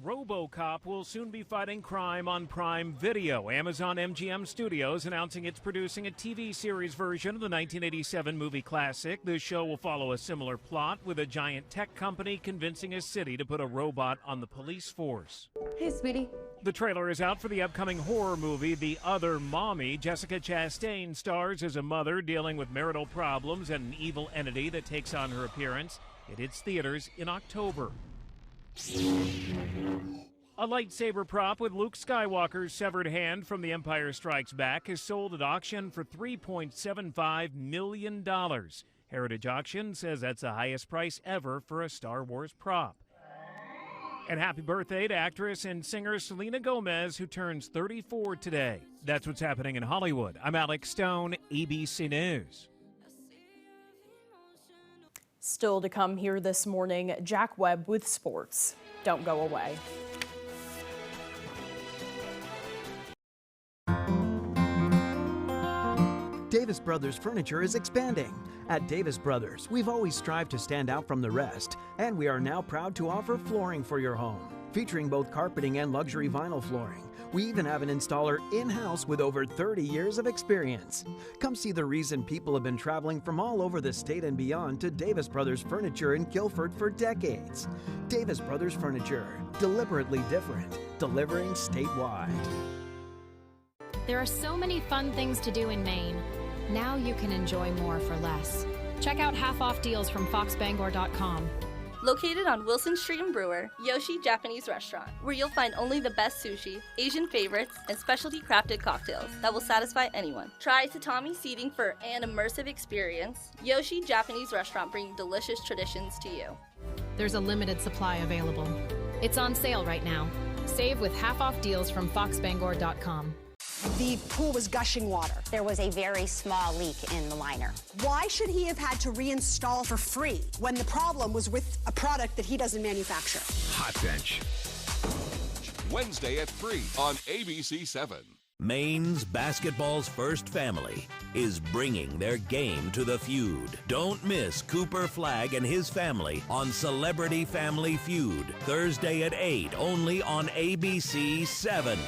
RoboCop will soon be fighting crime on Prime Video. Amazon MGM Studios announcing it's producing a TV series version of the 1987 movie classic. The show will follow a similar plot with a giant tech company convincing a city to put a robot on the police force. Hey, sweetie. The trailer is out for the upcoming horror movie, The Other Mommy. Jessica Chastain stars as a mother dealing with marital problems and an evil entity that takes on her appearance. It hits theaters in October. A lightsaber prop with Luke Skywalker's severed hand from The Empire Strikes Back is sold at auction for $3.75 million. Heritage Auction says that's the highest price ever for a Star Wars prop. And happy birthday to actress and singer Selena Gomez, who turns 34 today. That's what's happening in Hollywood. I'm Alex Stone, ABC News. Still to come here this morning, Jack Webb with sports. Don't go away. Davis Brothers Furniture is expanding. At Davis Brothers, we've always strived to stand out from the rest, and we are now proud to offer flooring for your home, featuring both carpeting and luxury vinyl flooring. We even have an installer in-house with over 30 years of experience. Come see the reason people have been traveling from all over the state and beyond to Davis Brothers Furniture in Guilford for decades. Davis Brothers Furniture, deliberately different, delivering statewide. There are so many fun things to do in Maine. Now you can enjoy more for less. Check out half-off deals from foxbangor.com. Located on Wilson Street in Brewer, Yoshi Japanese Restaurant, where you'll find only the best sushi, Asian favorites, and specialty crafted cocktails that will satisfy anyone. Try tatami seating for an immersive experience. Yoshi Japanese Restaurant, bringing delicious traditions to you. There's a limited supply available. It's on sale right now. Save with half-off deals from foxbangor.com. The pool was gushing water. There was a very small leak in the liner. Why should he have had to reinstall for free when the problem was with a product that he doesn't manufacture? Hot Bench. Wednesday at 3 on ABC 7. Maine's basketball's first family is bringing their game to the Feud. Don't miss Cooper Flagg and his family on Celebrity Family Feud, Thursday at 8, only on ABC 7.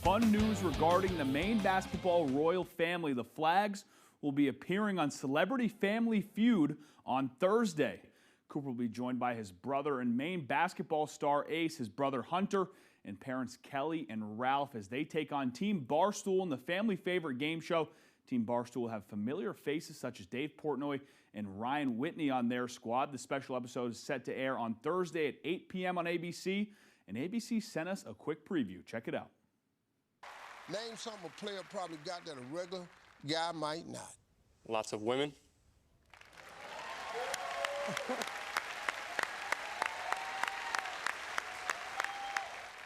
Fun news regarding the Maine basketball royal family. The Flaggs will be appearing on Celebrity Family Feud on Thursday. Cooper will be joined by his brother and Maine basketball star ace, his brother Hunter, and parents Kelly and Ralph as they take on Team Barstool in the family favorite game show. Team Barstool will have familiar faces such as Dave Portnoy and Ryan Whitney on their squad. The special episode is set to air on Thursday at 8 p.m. on ABC, and ABC sent us a quick preview. Check it out. Name something a player probably got that a regular guy might not. Lots of women.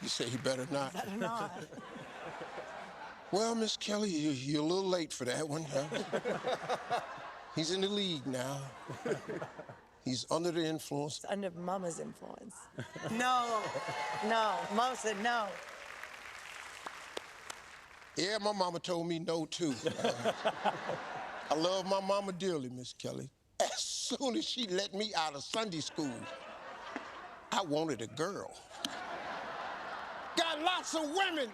You say he better not? Better not. Well, Miss Kelly, you're a little late for that one, huh? He's in the league now. He's under the influence. Under Mama's influence. No. Mom said no. Yeah, my mama told me no, too. I love my mama dearly, Miss Kelly. As soon as she let me out of Sunday school, I wanted a girl. Got lots of women.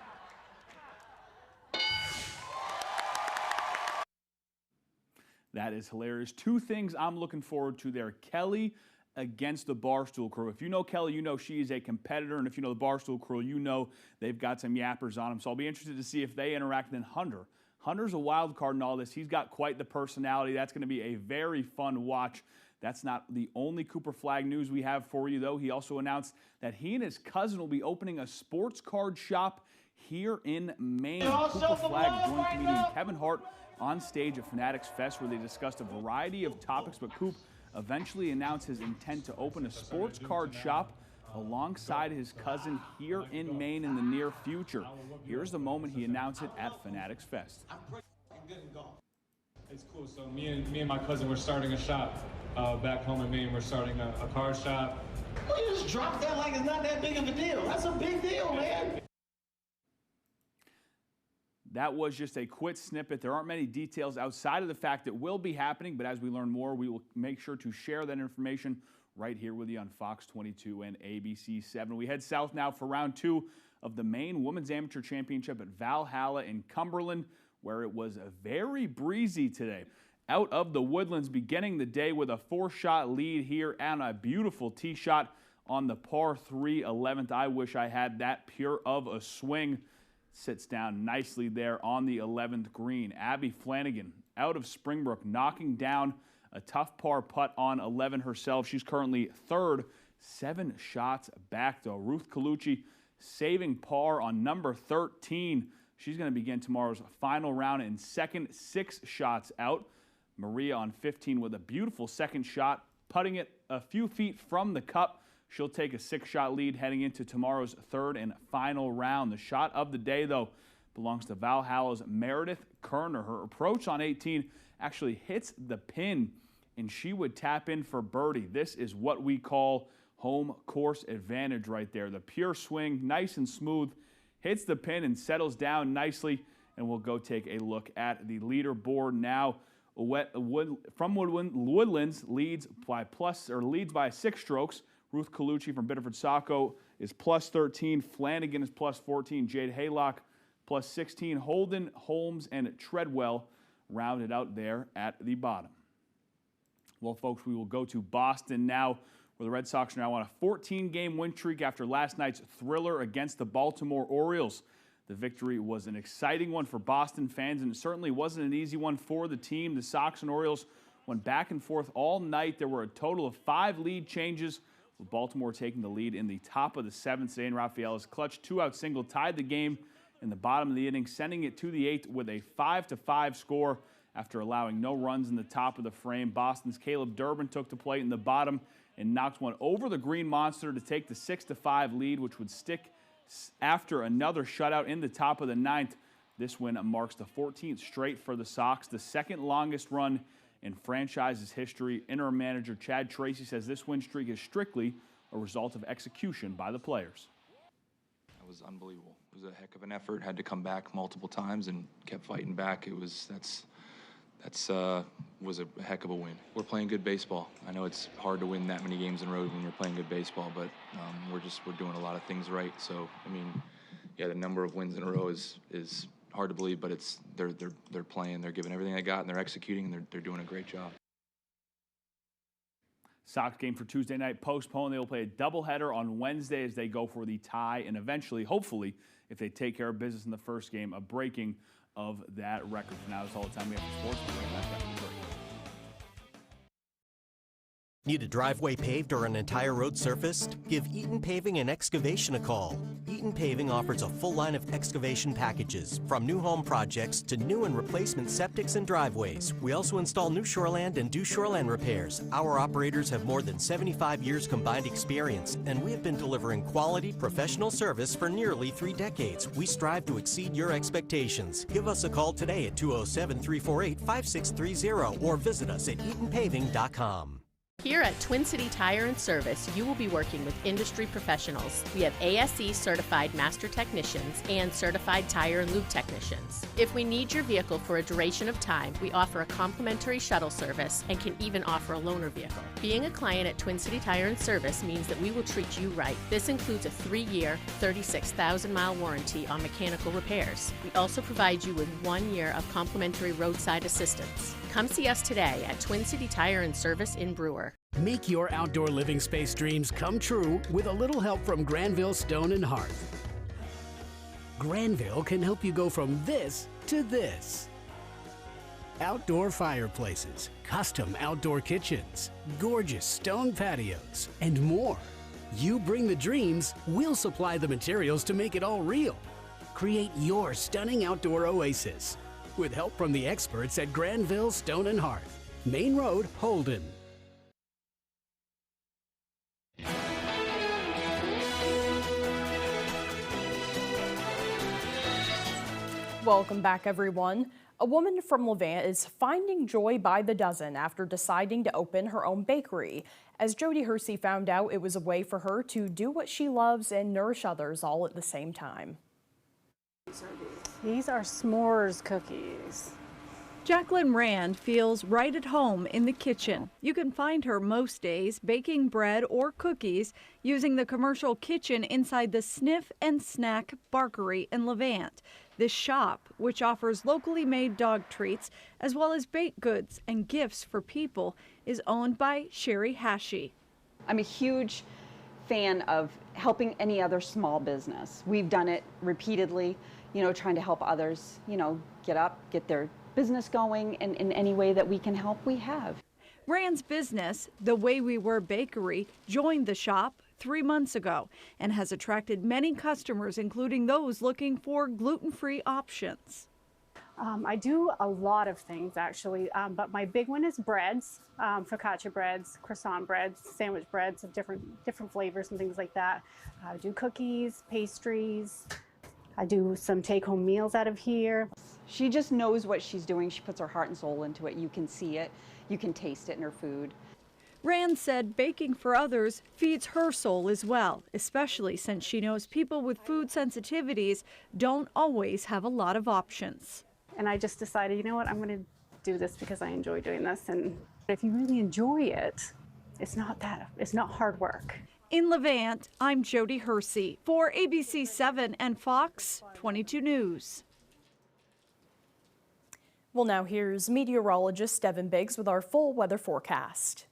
That is hilarious. Two things I'm looking forward to there. Kelly against the Barstool Crew. If you know Kelly, you know she is a competitor, and if you know the Barstool Crew, you know they've got some yappers on them. So I'll be interested to see if they interact. And then Hunter. Hunter's a wild card in all this. He's got quite the personality. That's going to be a very fun watch. That's not the only Cooper Flagg news we have for you, though. He also announced that he and his cousin will be opening a sports card shop here in Maine. Cooper Flagg joined comedian Kevin Hart on stage at Fanatics Fest, where they discussed a variety of topics, but Coop eventually announced his intent to open a sports card shop alongside his cousin here in Maine in the near future. Here's the moment he announced it at Fanatics Fest. good in golf. It's cool. So me and my cousin were starting a shop back home in Maine. We're starting a car shop. Well, you just dropped that like it's not that big of a deal. That's a big deal, man. That was just a quick snippet. There aren't many details outside of the fact that will be happening, but as we learn more, we will make sure to share that information right here with you on Fox 22 and ABC 7. We head south now for round 2 of the Maine Women's Amateur Championship at Valhalla in Cumberland, where it was very breezy today. Out of the Woodlands, beginning the day with a 4-shot lead here and a beautiful tee shot on the par 3 11th. I wish I had that pure of a swing. Sits down nicely there on the 11th green. Abby Flanagan out of Springbrook knocking down a tough par putt on 11 herself. She's currently third, 7 shots back though. Ruth Colucci saving par on number 13. She's going to begin tomorrow's final round in second, 6 shots out. Maria on 15 with a beautiful second shot, putting it a few feet from the cup. She'll take a 6-shot lead heading into tomorrow's third and final round. The shot of the day, though, belongs to Valhalla's Meredith Kerner. Her approach on 18 actually hits the pin, and she would tap in for birdie. This is what we call home course advantage right there. The pure swing, nice and smooth, hits the pin and settles down nicely, and we'll go take a look at the leaderboard now. From Woodlands leads by 6 strokes. Ruth Colucci from Biddeford Saco is plus 13. Flanagan is plus 14. Jade Haylock plus 16. Holden, Holmes, and Treadwell rounded out there at the bottom. Well, folks, we will go to Boston now, where the Red Sox are now on a 14-game win streak after last night's thriller against the Baltimore Orioles. The victory was an exciting one for Boston fans, and it certainly wasn't an easy one for the team. The Sox and Orioles went back and forth all night. There were a total of 5 lead changes, with Baltimore taking the lead in the top of the 7th. Zane Rafaela's clutch 2-out single tied the game in the bottom of the inning, sending it to the 8th with a 5-5 score after allowing no runs in the top of the frame. Boston's Caleb Durbin took the plate in the bottom and knocked one over the Green Monster to take the 6-5 lead, which would stick after another shutout in the top of the 9th. This win marks the 14th straight for the Sox, the second longest run in franchise's history. Interim manager Chad Tracy says this win streak is strictly a result of execution by the players. It was unbelievable. It was a heck of an effort. Had to come back multiple times and kept fighting back. That was a heck of a win. We're playing good baseball. I know it's hard to win that many games in a row when you're playing good baseball, but we're doing a lot of things right. So I mean, yeah, the number of wins in a row is hard to believe, but they're playing, they're giving everything they got, and they're executing, and they're doing a great job. Sox game for Tuesday night postponed. They will play a doubleheader on Wednesday as they go for the tie, and eventually, hopefully, if they take care of business in the first game, a breaking of that record. For now, that's all the time we have for sports. We'll bring it back after the break. Need a driveway paved or an entire road surfaced? Give Eaton Paving and Excavation a call. Eaton Paving offers a full line of excavation packages, from new home projects to new and replacement septics and driveways. We also install new shoreland and do shoreland repairs. Our operators have more than 75 years combined experience, and we have been delivering quality, professional service for nearly 3 decades. We strive to exceed your expectations. Give us a call today at 207-348-5630 or visit us at EatonPaving.com. Here at Twin City Tire and Service, you will be working with industry professionals. We have ASE certified master technicians and certified tire and lube technicians. If we need your vehicle for a duration of time, we offer a complimentary shuttle service and can even offer a loaner vehicle. Being a client at Twin City Tire and Service means that we will treat you right. This includes a 3-year, 36,000-mile warranty on mechanical repairs. We also provide you with 1 year of complimentary roadside assistance. Come see us today at Twin City Tire and Service in Brewer. Make your outdoor living space dreams come true with a little help from Granville Stone and Hearth. Granville can help you go from this to this. Outdoor fireplaces, custom outdoor kitchens, gorgeous stone patios, and more. You bring the dreams, we'll supply the materials to make it all real. Create your stunning outdoor oasis with help from the experts at Granville Stone and Hearth, Main Road, Holden. Welcome back, everyone. A woman from Levant is finding joy by the dozen after deciding to open her own bakery. As Jody Hersey found out, it was a way for her to do what she loves and nourish others all at the same time. These are s'mores cookies. Jacqueline Rand feels right at home in the kitchen. You can find her most days baking bread or cookies using the commercial kitchen inside the Sniff and Snack Barkery in Levant. This shop, which offers locally made dog treats as well as baked goods and gifts for people, is owned by Sherry Hashi. I'm a huge fan of helping any other small business. We've done it repeatedly, trying to help others, get up, get their business going, and in any way that we can help, we have. Rand's business, The Way We Were Bakery, joined the shop 3 months ago and has attracted many customers, including those looking for gluten-free options. I do a lot of things actually, but my big one is breads, focaccia breads, croissant breads, sandwich breads of different flavors and things like that. I do cookies, pastries. I do some take-home meals out of here. She just knows what she's doing. She puts her heart and soul into it. You can see it. You can taste it in her food. Rand said baking for others feeds her soul as well, especially since she knows people with food sensitivities don't always have a lot of options. And I just decided, you know what, I'm going to do this because I enjoy doing this. And if you really enjoy it, it's not hard work. In Levant, I'm Jody Hersey for ABC 7 and Fox 22 News. Well, now here's meteorologist Devin Biggs with our full weather forecast.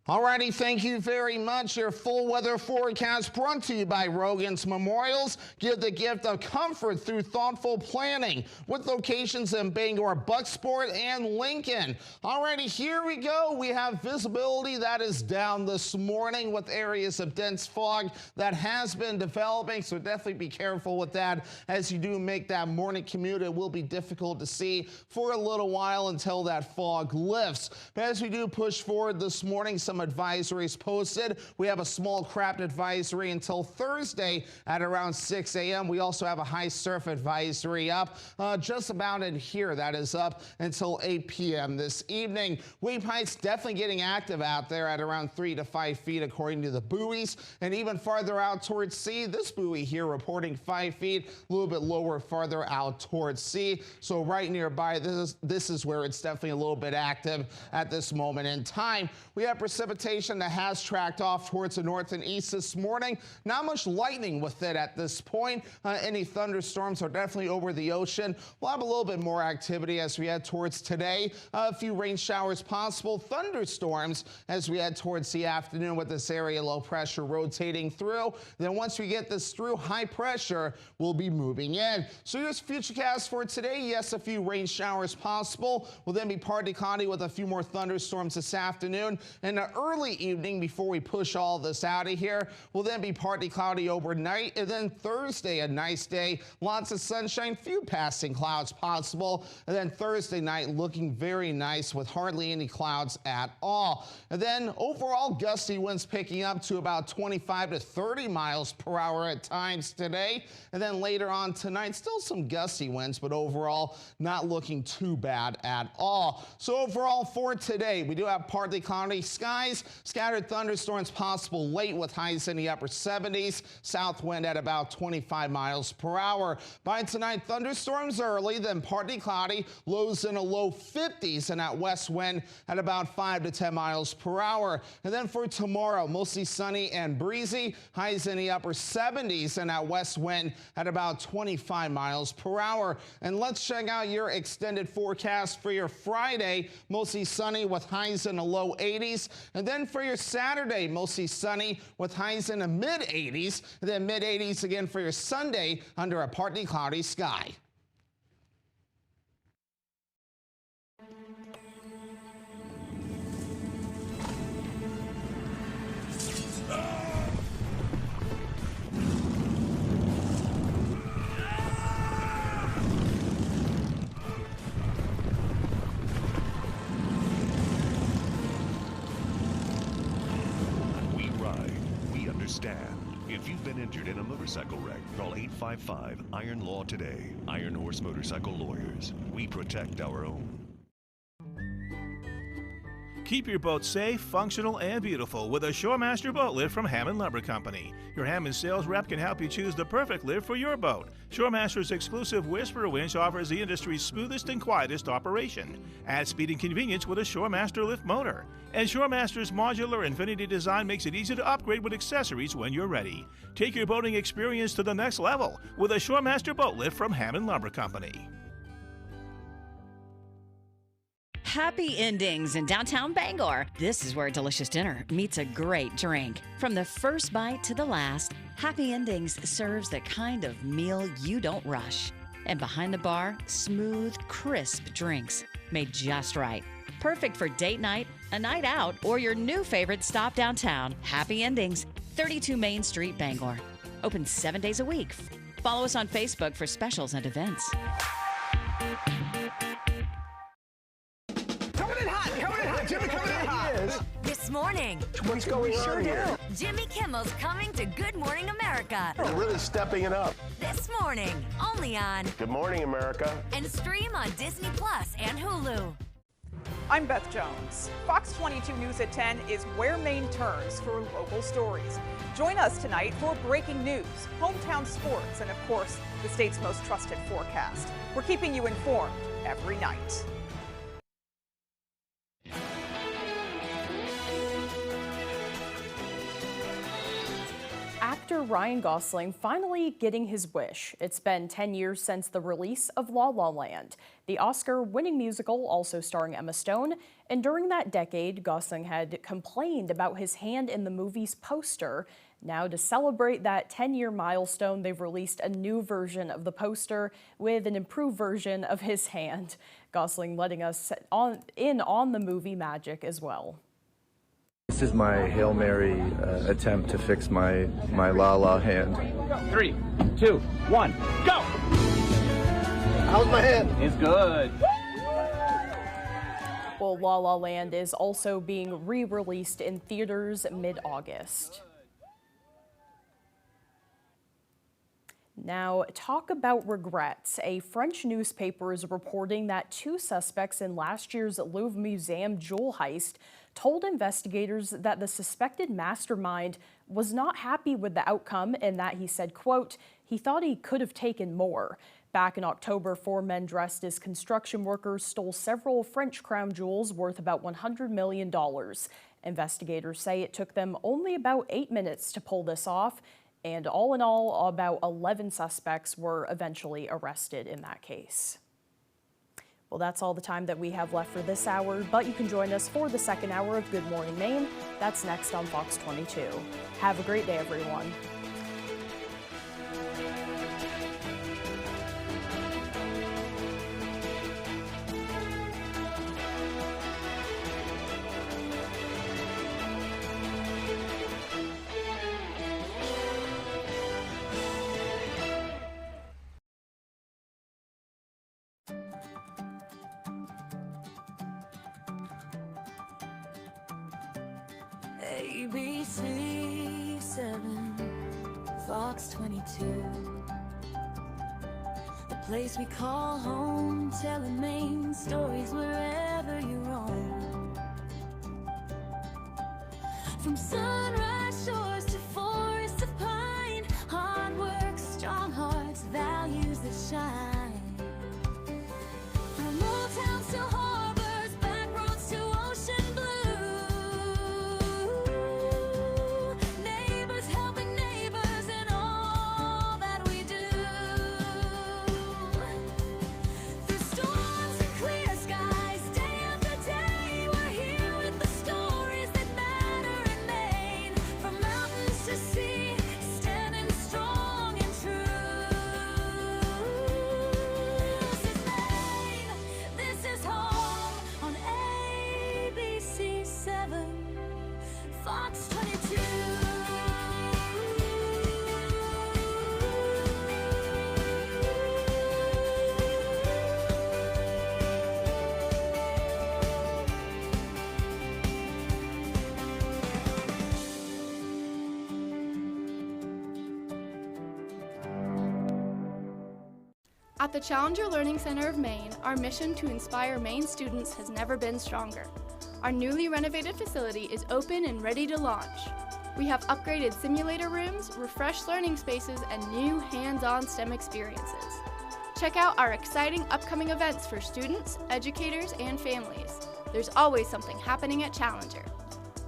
Alrighty, thank you very much. Your full weather forecast brought to you by Rogan's Memorials. Give the gift of comfort through thoughtful planning with locations in Bangor, Bucksport, and Lincoln. Alrighty, here we go. We have visibility that is down this morning with areas of dense fog that has been developing, so definitely be careful with that as you do make that morning commute. It will be difficult to see for a little while until that fog lifts. But as we do push forward this morning, some advisories posted. We have a small craft advisory until Thursday at around 6 a.m. We also have a high surf advisory up just about in here. That is up until 8 p.m. this evening. Wave heights definitely getting active out there at around 3 to 5 feet according to the buoys, and even farther out towards sea, this buoy here reporting 5 feet, a little bit lower farther out towards sea. So right nearby, this is where it's definitely a little bit active at this moment in time. We have precipitation that has tracked off towards the north and east this morning. Not much lightning with it at this point. Any thunderstorms are definitely over the ocean. We'll have a little bit more activity as we head towards today. A few rain showers possible. Thunderstorms as we head towards the afternoon with this area low pressure rotating through. Then once we get this through, high pressure will be moving in. So here's Futurecast for today. Yes, a few rain showers possible. Will then be partly cloudy with a few more thunderstorms this afternoon. And early evening before we push all this out of here. Will then be partly cloudy overnight, and then Thursday a nice day, lots of sunshine, few passing clouds possible, and then Thursday night looking very nice with hardly any clouds at all. And then overall gusty winds picking up to about 25 to 30 miles per hour at times today, and then later on tonight still some gusty winds, but overall not looking too bad at all. So overall for today, we do have partly cloudy skies. Scattered thunderstorms possible late with highs in the upper 70s. South wind at about 25 miles per hour. By tonight, thunderstorms early, then partly cloudy. Lows in the low 50s and that west wind at about 5 to 10 miles per hour. And then for tomorrow, mostly sunny and breezy. Highs in the upper 70s and that west wind at about 25 miles per hour. And let's check out your extended forecast for your Friday. Mostly sunny with highs in the low 80s. And then for your Saturday, mostly sunny with highs in the mid-80s. And then mid-80s again for your Sunday under a partly cloudy sky. If you've been injured in a motorcycle wreck, call 855-IRON-LAW today. Iron Horse Motorcycle Lawyers. We protect our own. Keep your boat safe, functional, and beautiful with a Shoremaster boat lift from Hammond Lumber Company. Your Hammond sales rep can help you choose the perfect lift for your boat. Shoremaster's exclusive Whisper winch offers the industry's smoothest and quietest operation. Add speed and convenience with a Shoremaster lift motor. And Shoremaster's modular Infinity design makes it easy to upgrade with accessories when you're ready. Take your boating experience to the next level with a Shoremaster boat lift from Hammond Lumber Company. Happy Endings in downtown Bangor. This is where a delicious dinner meets a great drink. From the first bite to the last, Happy Endings serves the kind of meal you don't rush. And behind the bar, smooth, crisp drinks made just right. Perfect for date night, a night out, or your new favorite stop downtown. Happy Endings, 32 Main Street, Bangor. Open 7 days a week. Follow us on Facebook for specials and events. Jimmy coming in hot. This morning. What's going on here? Jimmy Kimmel's coming to Good Morning America. You're really stepping it up. This morning, only on Good Morning America. and stream on Disney Plus and Hulu. I'm Beth Jones. Fox 22 News at 10 is where Maine turns for local stories. Join us tonight for breaking news, hometown sports, and of course, the state's most trusted forecast. We're keeping you informed every night. Actor Ryan Gosling finally getting his wish. It's been 10 years since the release of La La Land, the Oscar-winning musical also starring Emma Stone, and during that decade, Gosling had complained about his hand in the movie's poster. Now, to celebrate that 10-year milestone, they've released a new version of the poster with an improved version of his hand. Gosling letting us in on the movie magic as well. This is my Hail Mary attempt to fix my La La hand. 3, 2, 1, go! How's my hand? It's good. Well, La La Land is also being re-released in theaters mid-August. Now, talk about regrets. A French newspaper is reporting that 2 suspects in last year's Louvre Museum jewel heist told investigators that the suspected mastermind was not happy with the outcome and that he said, quote, he thought he could have taken more. Back in October, 4 men dressed as construction workers stole several French crown jewels worth about $100 million. Investigators say it took them only about 8 minutes to pull this off. And all in all, about 11 suspects were eventually arrested in that case. Well, that's all the time that we have left for this hour, but you can join us for the second hour of Good Morning Maine. That's next on Fox 22. Have a great day, everyone. ABC 7, Fox 22. The place we call home, telling Maine stories wherever you roam. From sunrise shores to forests of pine, hard work, strong hearts, values that shine. From old towns to harbors, back roads to ocean blue. Day after day, we're here with the stories that matter in Maine. At the Challenger Learning Center of Maine, our mission to inspire Maine students has never been stronger. Our newly renovated facility is open and ready to launch. We have upgraded simulator rooms, refreshed learning spaces, and new hands-on STEM experiences. Check out our exciting upcoming events for students, educators, and families. There's always something happening at Challenger.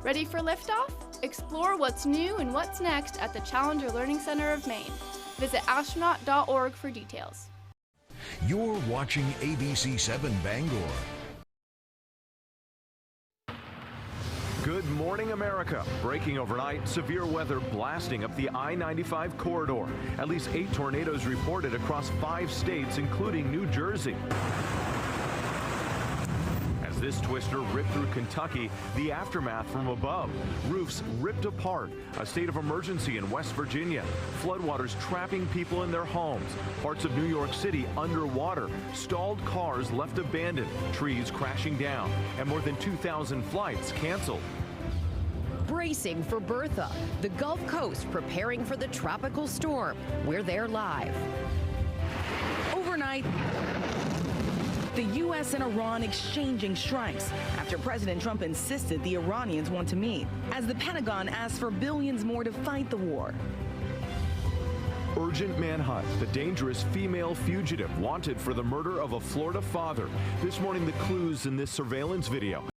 Ready for liftoff? Explore what's new and what's next at the Challenger Learning Center of Maine. Visit astronaut.org for details. You're watching ABC 7 Bangor. Good morning, America. Breaking overnight, severe weather blasting up the I-95 corridor. At least 8 tornadoes reported across 5 states, including New Jersey. As this twister ripped through Kentucky, the aftermath from above. Roofs ripped apart, a state of emergency in West Virginia. Floodwaters trapping people in their homes. Parts of New York City underwater. Stalled cars left abandoned. Trees crashing down. And more than 2,000 flights canceled. Bracing for Bertha, the Gulf Coast preparing for the tropical storm. We're there live. Overnight, the U.S. and Iran exchanging strikes after President Trump insisted the Iranians want to meet, as the Pentagon asks for billions more to fight the war. Urgent manhunt. The dangerous female fugitive wanted for the murder of a Florida father. This morning, the clues in this surveillance video.